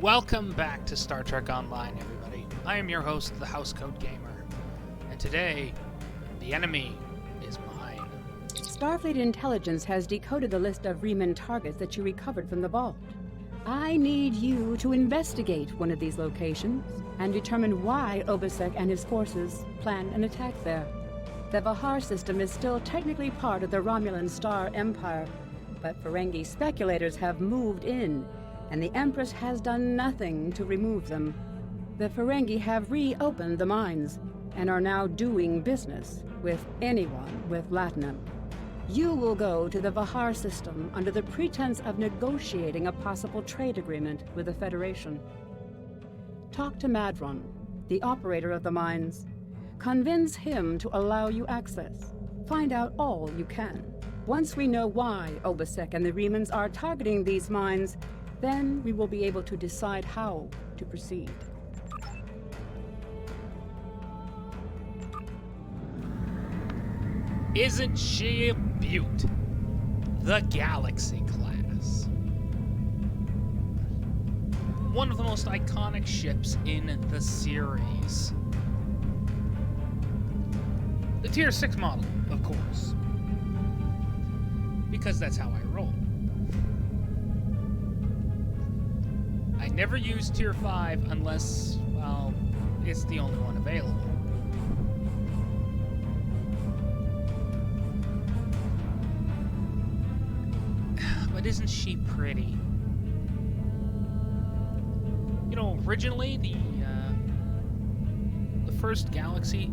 Welcome back to Star Trek Online, everybody. I am your host, the Housecoat Gamer, and today, the enemy is mine. Starfleet intelligence has decoded the list of Riemann targets that you recovered from the vault. I need you to investigate one of these locations and determine why Obasek and his forces planned an attack there. The Vahar system is still technically part of the Romulan Star Empire, but Ferengi speculators have moved in, and the Empress has done nothing to remove them. The Ferengi have reopened the mines and are now doing business with anyone with Latinum. You will go to the Vahar system under the pretense of negotiating a possible trade agreement with the Federation. Talk to Madron, the operator of the mines. Convince him to allow you access. Find out all you can. Once we know why Obasek and the Riemanns are targeting these mines, then we will be able to decide how to proceed. Isn't she a beaut? The Galaxy class. One of the most iconic ships in the series. The Tier 6 model, of course. Because that's how I roll. I never use Tier 5 unless, well, it's the only one available. But isn't she pretty? You know, originally the first Galaxy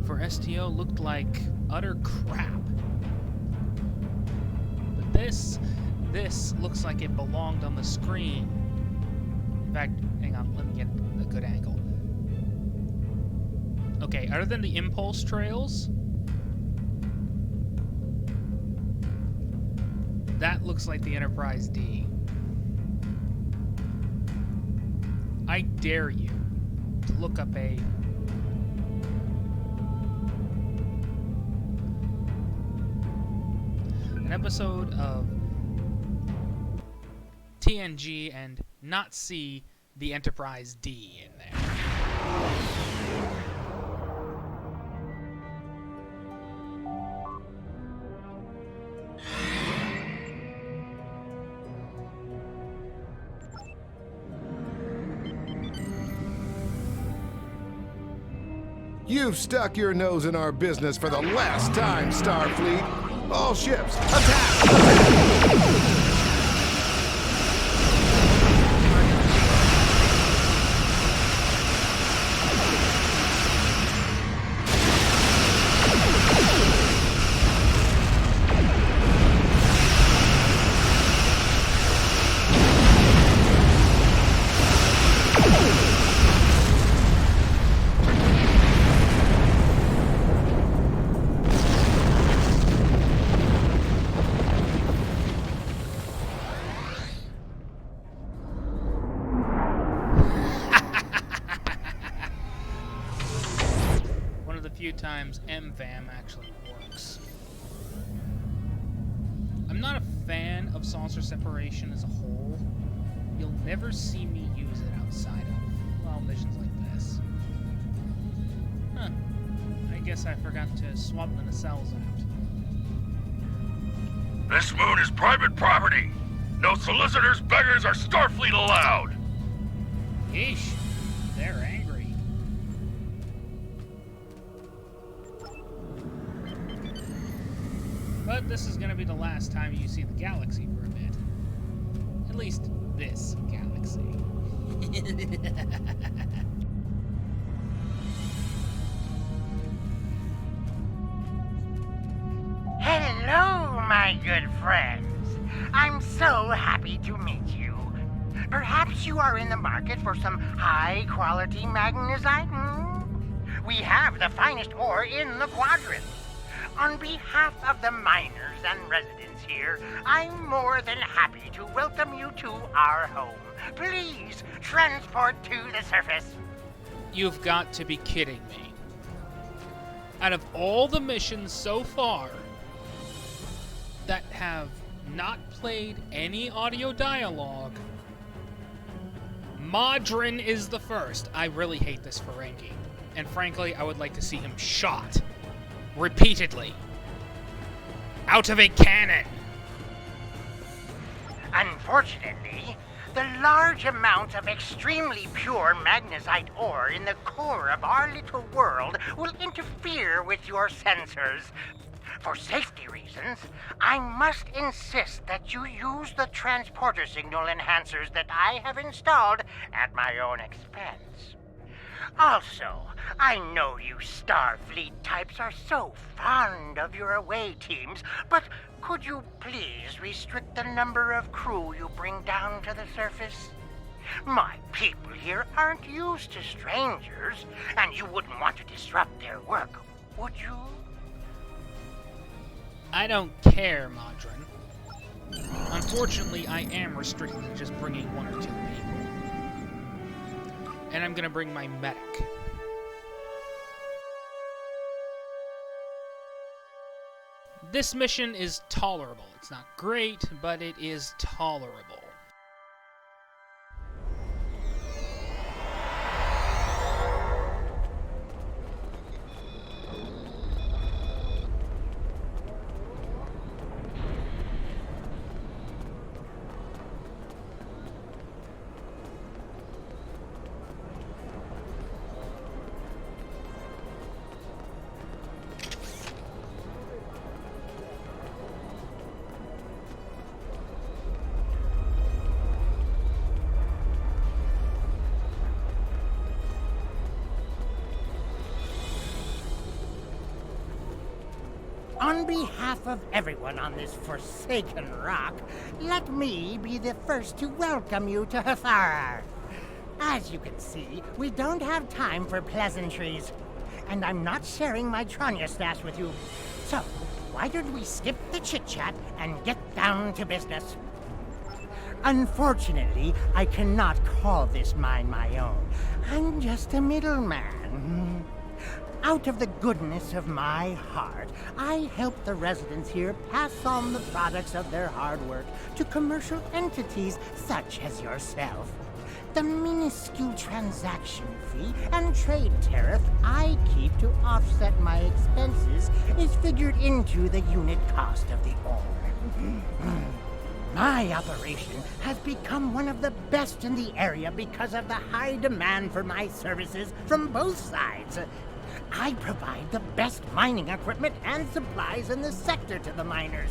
for STO looked like utter crap. But this looks like it belonged on the screen. In fact, hang on, let me get a good angle. Okay, other than the impulse trails, that looks like the Enterprise D. I dare you to look up an episode of TNG and not see the Enterprise D in there. You've stuck your nose in our business for the last time, Starfleet. All ships, attack! Few times MVAM actually works. I'm not a fan of saucer separation as a whole. You'll never see me use it outside of, well, missions like this. Huh. I guess I forgot to swap the nacelles out. This moon is private property. No solicitors, beggars, or Starfleet allowed. Yeesh. They're angry. But this is going to be the last time you see the Galaxy for a bit. At least this Galaxy. Hello, my good friends. I'm so happy to meet you. Perhaps you are in the market for some high-quality magnesite? We have the finest ore in the quadrant. On behalf of the miners and residents here, I'm more than happy to welcome you to our home. Please transport to the surface. You've got to be kidding me. Out of all the missions so far that have not played any audio dialogue, Modron is the first. I really hate this Ferengi. And frankly, I would like to see him shot. Repeatedly. Out of a cannon. Unfortunately, the large amount of extremely pure magnesite ore in the core of our little world will interfere with your sensors. For safety reasons, I must insist that you use the transporter signal enhancers that I have installed at my own expense. Also, I know you Starfleet types are so fond of your away teams, but could you please restrict the number of crew you bring down to the surface? My people here aren't used to strangers, and you wouldn't want to disrupt their work, would you? I don't care, Modron. Unfortunately, I am restricted to just bringing 1 or 2 people. And I'm gonna bring my medic. This mission is tolerable. It's not great, but it is tolerable. On behalf of everyone on this forsaken rock, let me be the first to welcome you to Hathara. As you can see, we don't have time for pleasantries, and I'm not sharing my Tranya stash with you. So, why don't we skip the chit-chat and get down to business? Unfortunately, I cannot call this mine my own. I'm just a middleman. Out of the goodness of my heart, I help the residents here pass on the products of their hard work to commercial entities such as yourself. The minuscule transaction fee and trade tariff I keep to offset my expenses is figured into the unit cost of the ore. My operation has become one of the best in the area because of the high demand for my services from both sides. I provide the best mining equipment and supplies in the sector to the miners,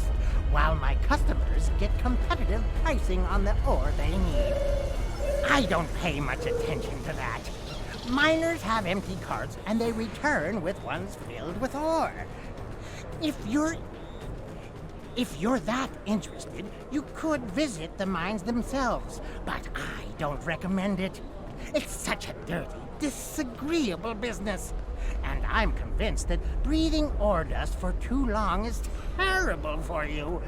while my customers get competitive pricing on the ore they need. I don't pay much attention to that. Miners have empty carts and they return with ones filled with ore. If you're that interested, you could visit the mines themselves, but I don't recommend it. It's such a dirty, disagreeable business. And I'm convinced that breathing ore dust for too long is terrible for you.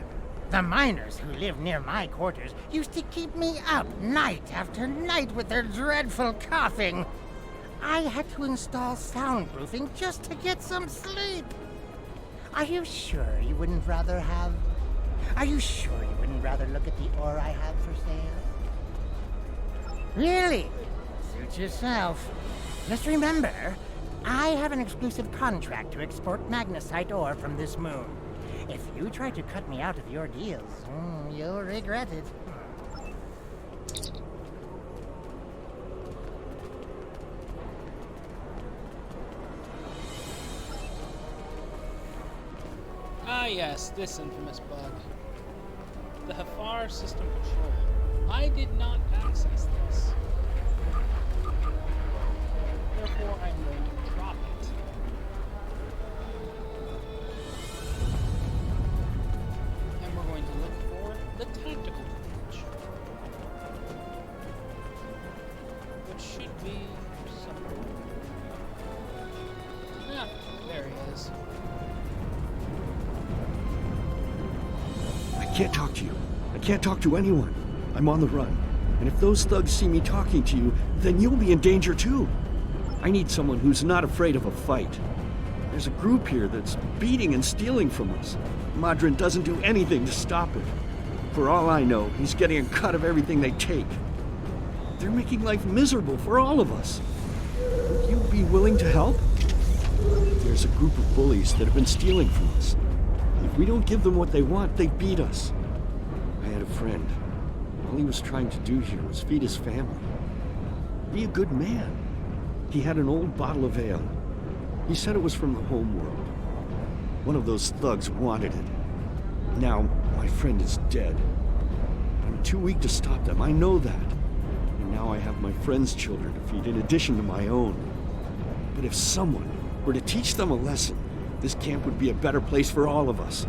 The miners who live near my quarters used to keep me up night after night with their dreadful coughing. I had to install soundproofing just to get some sleep. Are you sure you wouldn't rather look at the ore I have for sale? Really? Suit yourself. Just remember, I have an exclusive contract to export magnesite ore from this moon. If you try to cut me out of your deals, you'll regret it. Ah yes, this infamous bug. The Hafar system control. I did not access this. Therefore, I'm going to drop it. And we're going to look for the tactical bridge. Which should be somewhere. Ah, there he is. I can't talk to you. I can't talk to anyone. I'm on the run. And if those thugs see me talking to you, then you'll be in danger too. I need someone who's not afraid of a fight. There's a group here that's beating and stealing from us. Modron doesn't do anything to stop it. For all I know, he's getting a cut of everything they take. They're making life miserable for all of us. Would you be willing to help? There's a group of bullies that have been stealing from us. If we don't give them what they want, they beat us. I had a friend. All he was trying to do here was feed his family. Be a good man. He had an old bottle of ale. He said it was from the home world. One of those thugs wanted it. Now, my friend is dead. I'm too weak to stop them, I know that. And now I have my friend's children to feed in addition to my own. But if someone were to teach them a lesson, this camp would be a better place for all of us.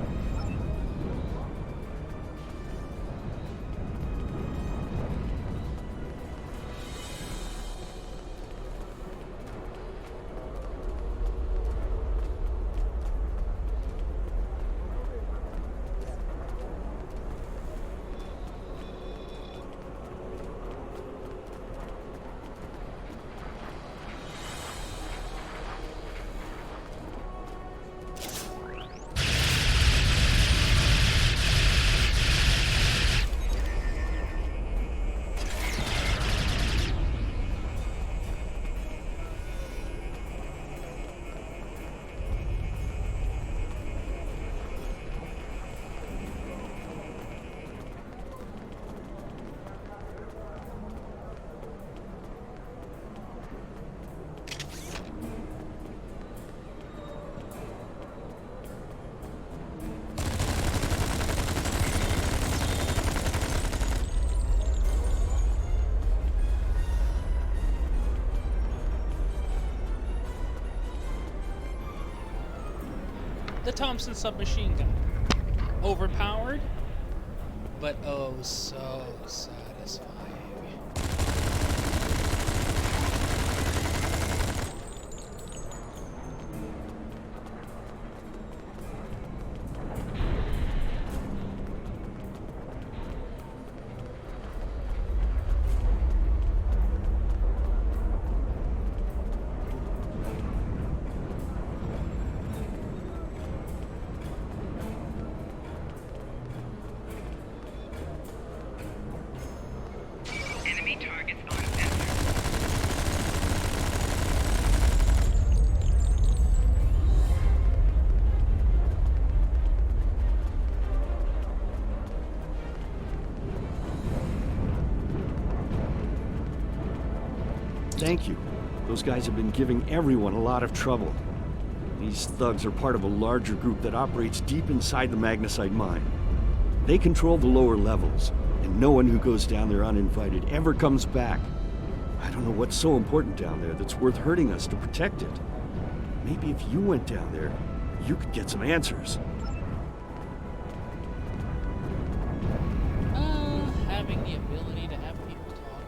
The Thompson submachine gun. Overpowered, but oh so satisfying. Thank you. Those guys have been giving everyone a lot of trouble. These thugs are part of a larger group that operates deep inside the magnesite mine. They control the lower levels, and no one who goes down there uninvited ever comes back. I don't know what's so important down there that's worth hurting us to protect it. Maybe if you went down there, you could get some answers. Having the ability to have people talk.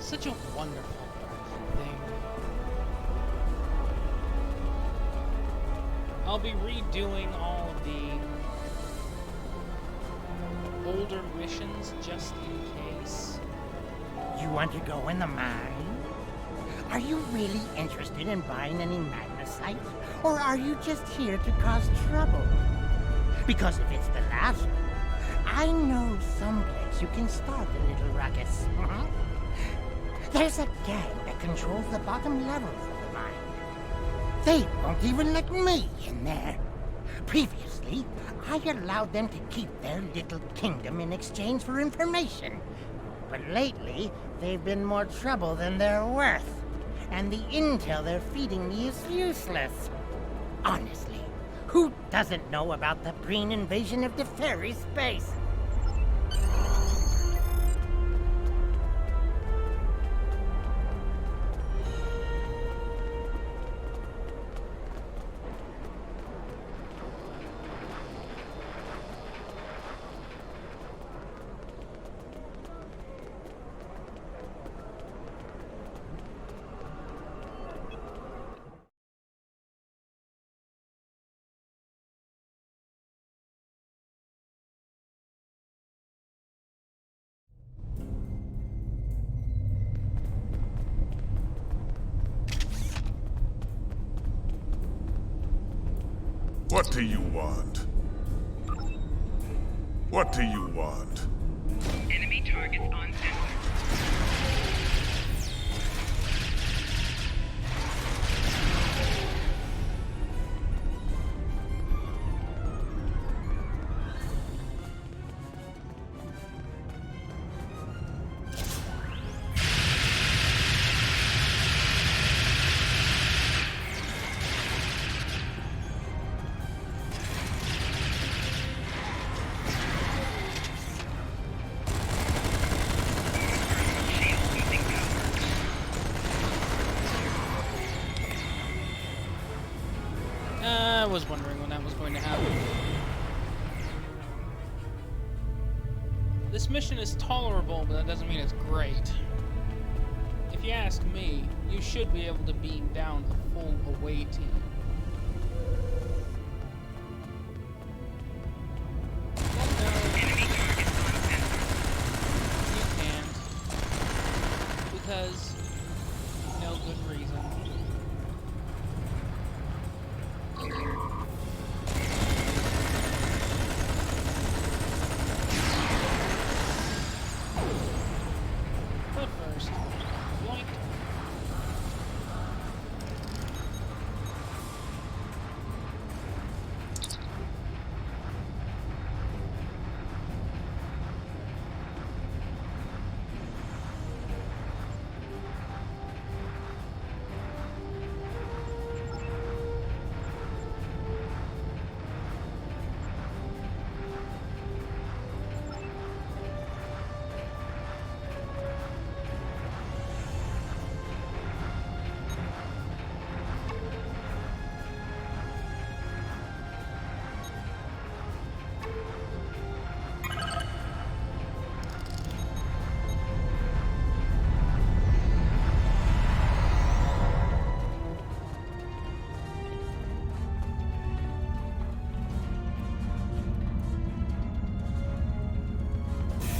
Such a wonderful thing. I'll be redoing all of the older missions just in case. You want to go in the mine? Are you really interested in buying any magnesite? Or are you just here to cause trouble? Because if it's the latter, I know someplace you can start a little ruckus. There's a gang that controls the bottom levels of the mine. They won't even let me in there. Previously, I allowed them to keep their little kingdom in exchange for information. But lately, they've been more trouble than they're worth. And the intel they're feeding me is useless. Honestly, who doesn't know about the Breen invasion of Deferi space? What do you want? What do you want? Enemy target. targets on sensor. I was wondering when that was going to happen. This mission is tolerable, but that doesn't mean it's great. If you ask me, you should be able to beam down a full away team. You can't. Because no good reason. But first, yoink.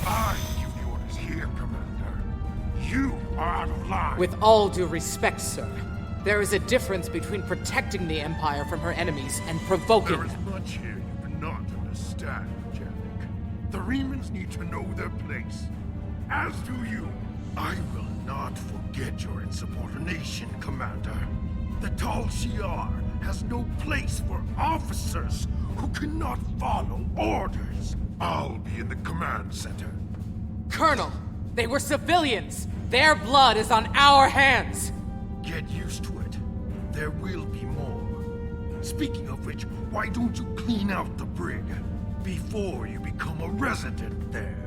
I give the orders here, Commander. You are out of line. With all due respect, sir, there is a difference between protecting the Empire from her enemies and provoking There is them. much here you cannot understand, Jellic. The Remans need to know their place. As do you. I will not forget your insubordination, Commander. The Tal Shiar has no place for officers who cannot follow orders. I'll be in the command center. Colonel, they were civilians! Their blood is on our hands! Get used to it. There will be more. Speaking of which, why don't you clean out the brig before you become a resident there?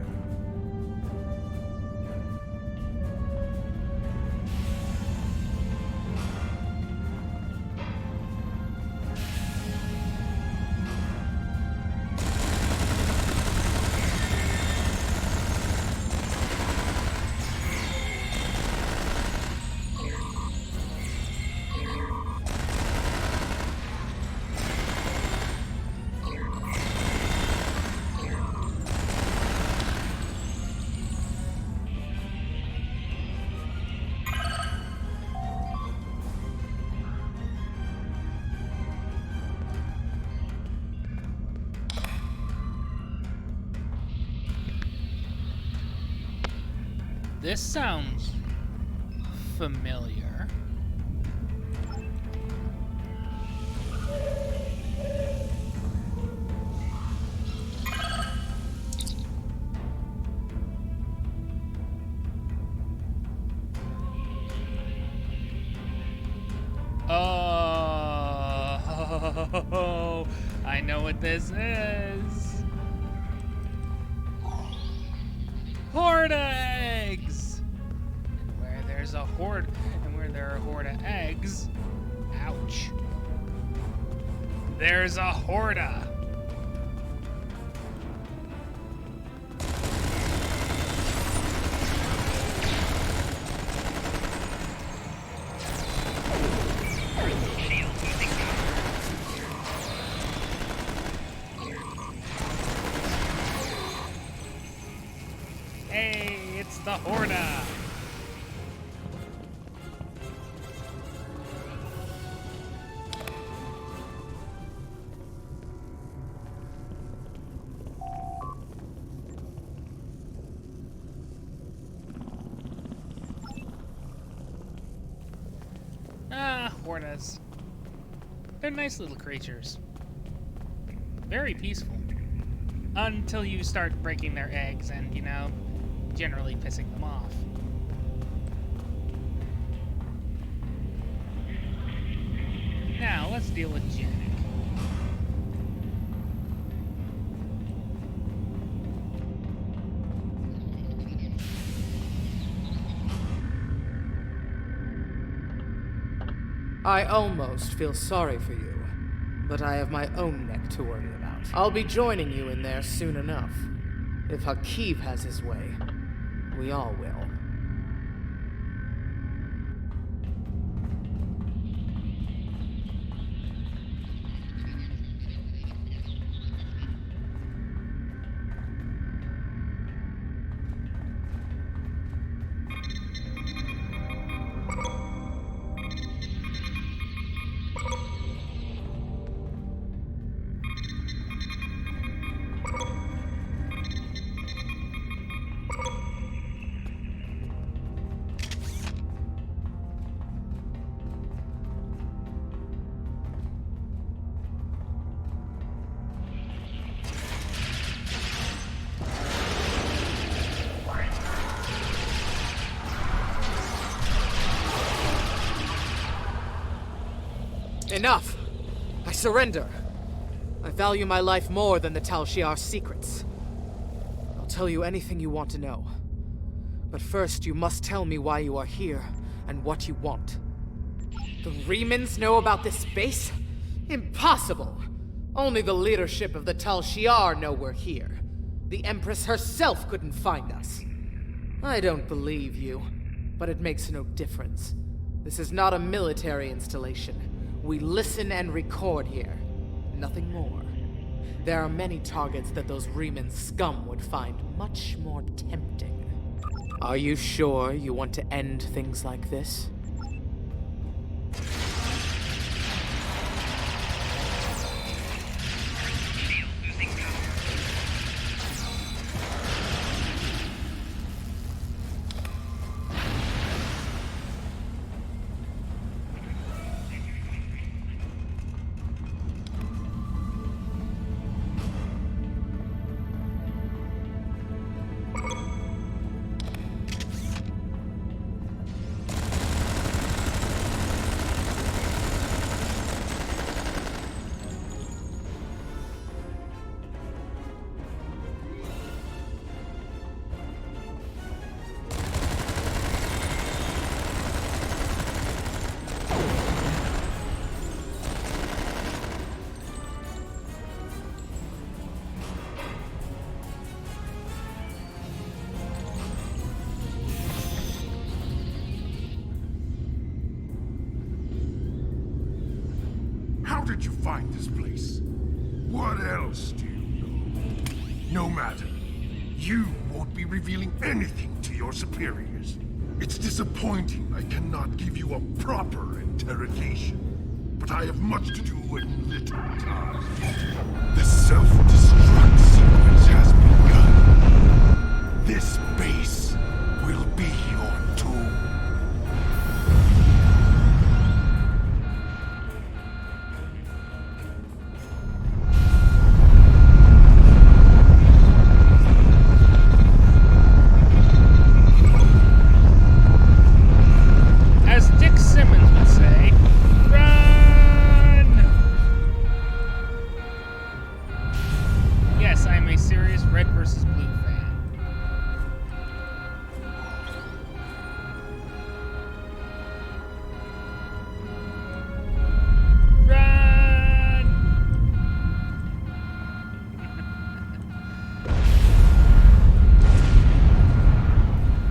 This sounds familiar. Oh, I know what this is. Horde eggs! And where there's a horde, and where there are horde eggs, ouch. There's a horda. Hey, it's the horda. Hortas. They're nice little creatures. Very peaceful. Until you start breaking their eggs and, you know, generally pissing them off. Now, let's deal with Janek. I almost feel sorry for you, but I have my own neck to worry about. I'll be joining you in there soon enough. If Hakeeb has his way, we all will. Enough! I surrender. I value my life more than the Tal Shiar's secrets. I'll tell you anything you want to know. But first, you must tell me why you are here and what you want. The Remans know about this base? Impossible! Only the leadership of the Tal Shiar know we're here. The Empress herself couldn't find us. I don't believe you, but it makes no difference. This is not a military installation. We listen and record here. Nothing more. There are many targets that those Reman scum would find much more tempting. Are you sure you want to end things like this? How did you find this place? What else do you know? No matter. You won't be revealing anything to your superiors. It's disappointing I cannot give you a proper interrogation. But I have much to do and little time. The self-destruct sequence has begun. This base will be your tomb.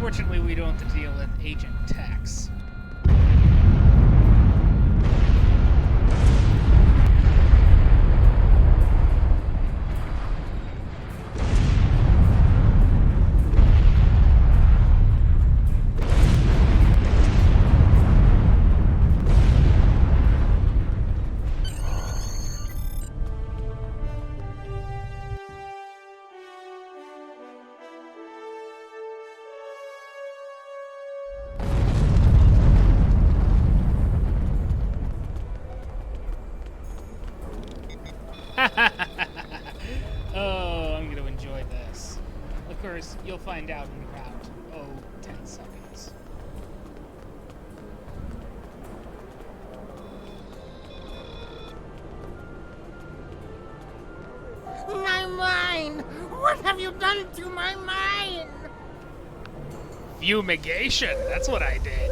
Fortunately, we don't have to deal with Agent Tex. ships. You'll find out in about, 10 seconds. My mind! What have you done to my mind? Fumigation, that's what I did.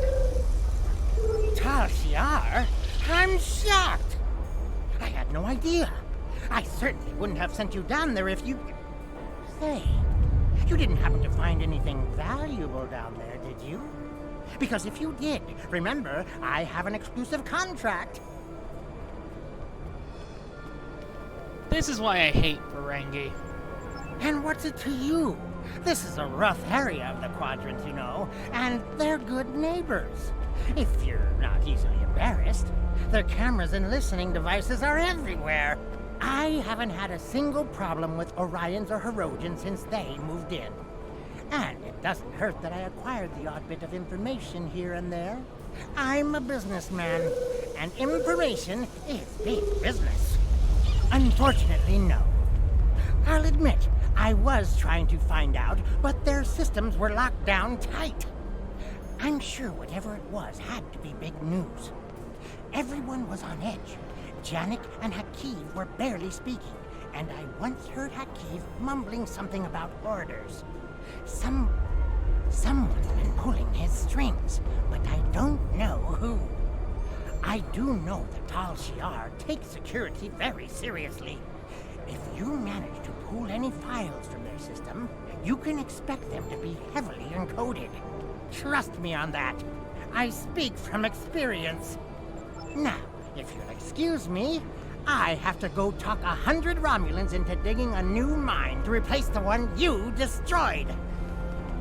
Tal Shiar? I'm shocked! I had no idea. I certainly wouldn't have sent you down there if you... Say, you didn't happen to find anything valuable down there, did you? Because if you did, remember, I have an exclusive contract. This is why I hate Ferengi. And what's it to you? This is a rough area of the quadrant, you know, and they're good neighbors. If you're not easily embarrassed, their cameras and listening devices are everywhere. I haven't had a single problem with Orions or Herodians since they moved in. And it doesn't hurt that I acquired the odd bit of information here and there. I'm a businessman, and information is big business. Unfortunately, no. I'll admit, I was trying to find out, but their systems were locked down tight. I'm sure whatever it was had to be big news. Everyone was on edge. Janik and Hakiv were barely speaking, and I once heard Hakiv mumbling something about orders. Someone's been pulling his strings, but I don't know who. I do know that Tal Shiar takes security very seriously. If you manage to pull any files from their system, you can expect them to be heavily encoded. Trust me on that. I speak from experience. Now, if you'll excuse me, I have to go talk 100 Romulans into digging a new mine to replace the one you destroyed.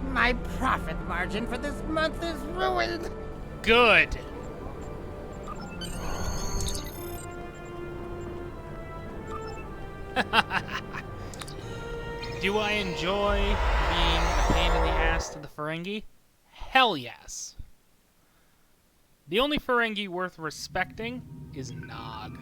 My profit margin for this month is ruined. Good. Do I enjoy being a pain in the ass to the Ferengi? Hell yes. The only Ferengi worth respecting is Nog.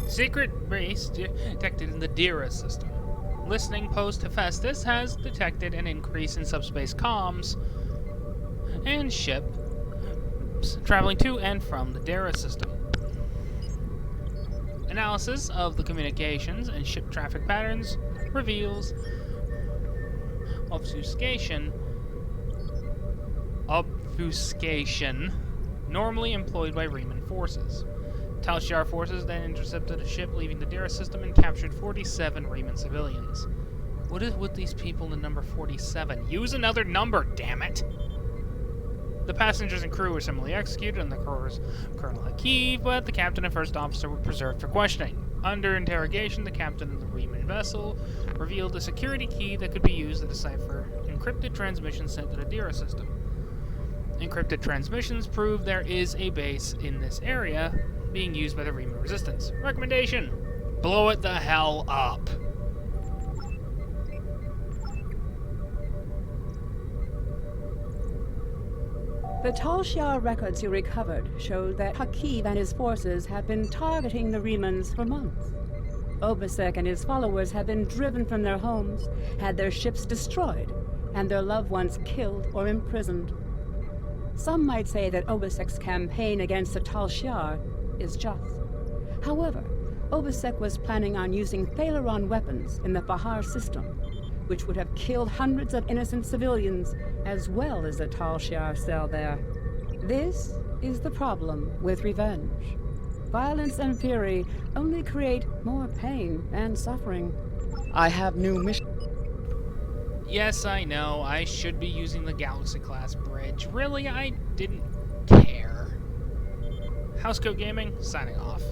Secret base detected in the Dira system. Listening post Hephaestus has detected an increase in subspace comms and ships traveling to and from the Dira system. Analysis of the communications and ship traffic patterns reveals obfuscation normally employed by Riemann forces. Tal Shiar forces then intercepted a ship leaving the Dira system and captured 47 Riemann civilians. What is with these people in number 47? Use another number, damn it! The passengers and crew were similarly executed, and the crew's Colonel Hakiv, but the captain and first officer were preserved for questioning. Under interrogation, the captain of the Riemann vessel revealed a security key that could be used to decipher encrypted transmissions sent to the Dira system. Encrypted transmissions prove there is a base in this area being used by the Riemann resistance. Recommendation: blow it the hell up. The Tal Shiar records you recovered showed that Hakiv and his forces have been targeting the Riemanns for months. Obasek and his followers have been driven from their homes, had their ships destroyed, and their loved ones killed or imprisoned. Some might say that Obasek's campaign against the Tal Shiar is just. However, Obasek was planning on using Thalaron weapons in the Bahar system, which would have killed hundreds of innocent civilians as well as the Tal Shiar cell there. This is the problem with revenge. Violence and fury only create more pain and suffering. I have new mission. Yes, I know, I should be using the Galaxy-class bridge. Really, I didn't care. Housecoat Gaming, signing off.